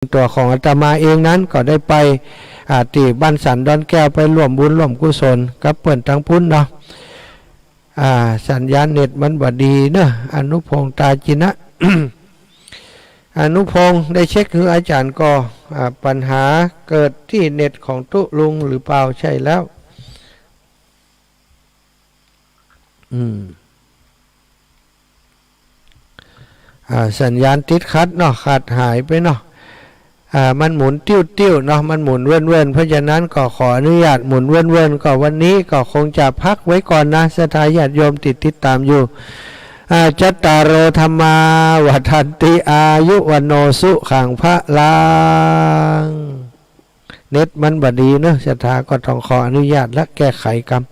ตัวของอาตมาเองนั้นก็ได้ไปที่บ้านสันดอนแก้วไปร่วมบุญร่วมกุศลกับเปิ่นทั้งพุ่นเนาะสัญญาณเน็ตมันบดีเนอะอนุพงษ์ตาจินะ อนุพงษ์ได้เช็คคืออาจารย์ก็ปัญหาเกิดที่เน็ตของตุลุงหรือเปล่าใช่แล้วสัญญาณติดขัดเนาะขาดหายไปเนาะมันหมุนติ้วเนาะมันหมุนเว้นเพราะฉะนั้นก็ขออนุญาตหมุนเว้นก็วันนี้ก็คงจะพักไว้ก่อนนะศรัทธาญาติโยมติดตามอยู่จัตตารโอธรรมาวัฏันติอายุวันโนสุขังพระลังเน็ตมันบดีเนอะศรัทธาก็ต้องขออนุญาตและแก้ไขกรรม